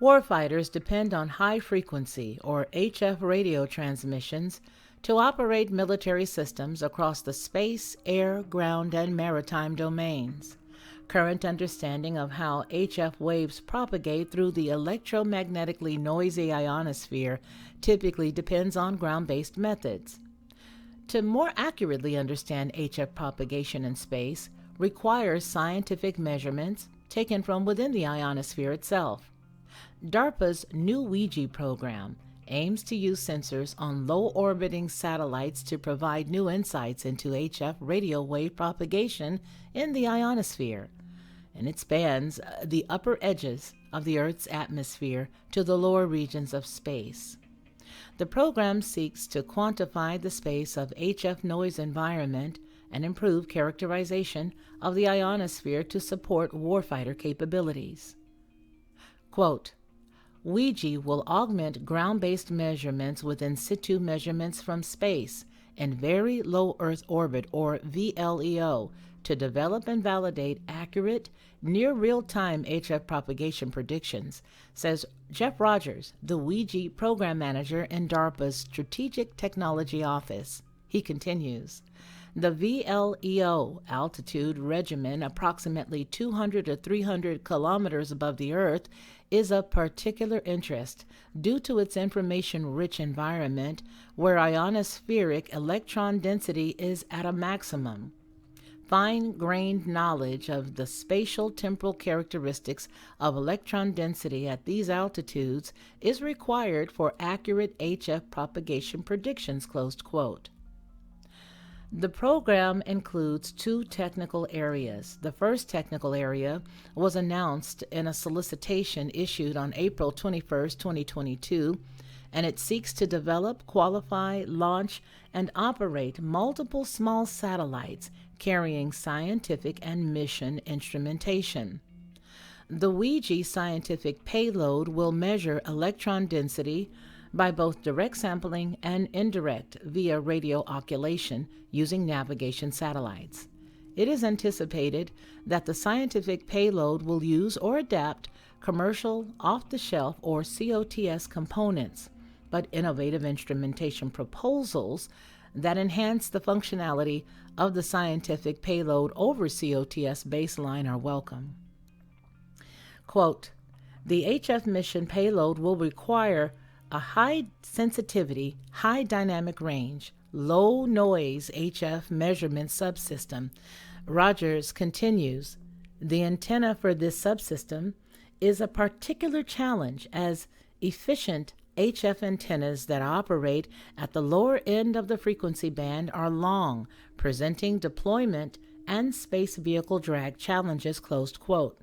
Warfighters depend on high-frequency, or HF radio transmissions to operate military systems across the space, air, ground, and maritime domains. Current understanding of how HF waves propagate through the electromagnetically noisy ionosphere typically depends on ground-based methods. To more accurately understand HF propagation in space requires scientific measurements taken from within the ionosphere itself. DARPA's new OUIJA program aims to use sensors on low-orbiting satellites to provide new insights into HF radio wave propagation in the ionosphere, and it spans the upper edges of the Earth's atmosphere to the lower regions of space. The program seeks to quantify the space of HF noise environment and improve characterization of the ionosphere to support warfighter capabilities. Quote, OUIJA will augment ground-based measurements with in situ measurements from space in very low Earth orbit, or VLEO, to develop and validate accurate, near real-time HF propagation predictions, says Jeff Rogers, the OUIJA program manager in DARPA's Strategic Technology Office. He continues, the VLEO altitude regimen, approximately 200 to 300 kilometers above the Earth, is of particular interest due to its information-rich environment where ionospheric electron density is at a maximum. Fine-grained knowledge of the spatial temporal characteristics of electron density at these altitudes is required for accurate HF propagation predictions, closed quote. The program includes two technical areas. The first technical area was announced in a solicitation issued on April 21, 2022, and it seeks to develop, qualify, launch, and operate multiple small satellites carrying scientific and mission instrumentation. The OUIJA scientific payload will measure electron density by both direct sampling and indirect via radio occultation using navigation satellites. It is anticipated that the scientific payload will use or adapt commercial, off-the-shelf, or COTS components, but innovative instrumentation proposals that enhance the functionality of the scientific payload over COTS baseline are welcome. Quote, the HF mission payload will require a high sensitivity, high dynamic range, low noise HF measurement subsystem. Rogers continues, the antenna for this subsystem is a particular challenge as efficient HF antennas that operate at the lower end of the frequency band are long, presenting deployment and space vehicle drag challenges, closed quote.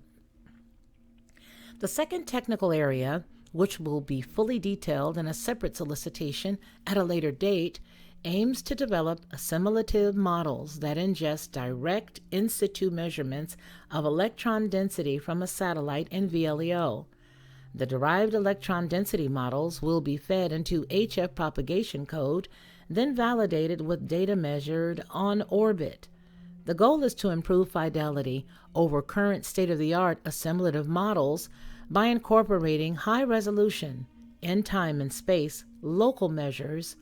The second technical area, which will be fully detailed in a separate solicitation at a later date, aims to develop assimilative models that ingest direct in situ measurements of electron density from a satellite in VLEO. The derived electron density models will be fed into HF propagation code, then validated with data measured on orbit. The goal is to improve fidelity over current state-of-the-art assimilative models by incorporating high-resolution, in time and space, local measures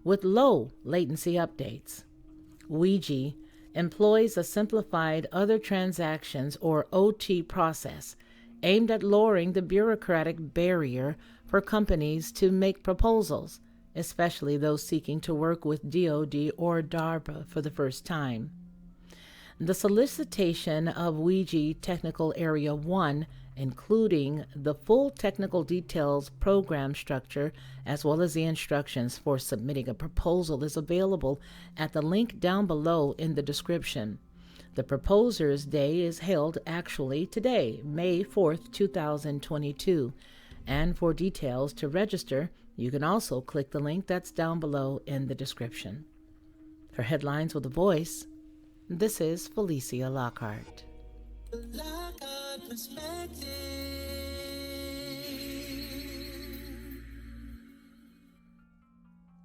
with low latency updates. OUIJA employs a simplified other transactions, or OT process, aimed at lowering the bureaucratic barrier for companies to make proposals, especially those seeking to work with DoD or DARPA for the first time. The solicitation of OUIJA Technical Area 1, including the full technical details program structure as well as the instructions for submitting a proposal, is available at the link down below in the description. The Proposers' Day is held actually today, May 4th, 2022. And for details to register, you can also click the link that's down below in the description. For Headlines with a Voice, this is Felicia Lockhart. Lockhart Perspective.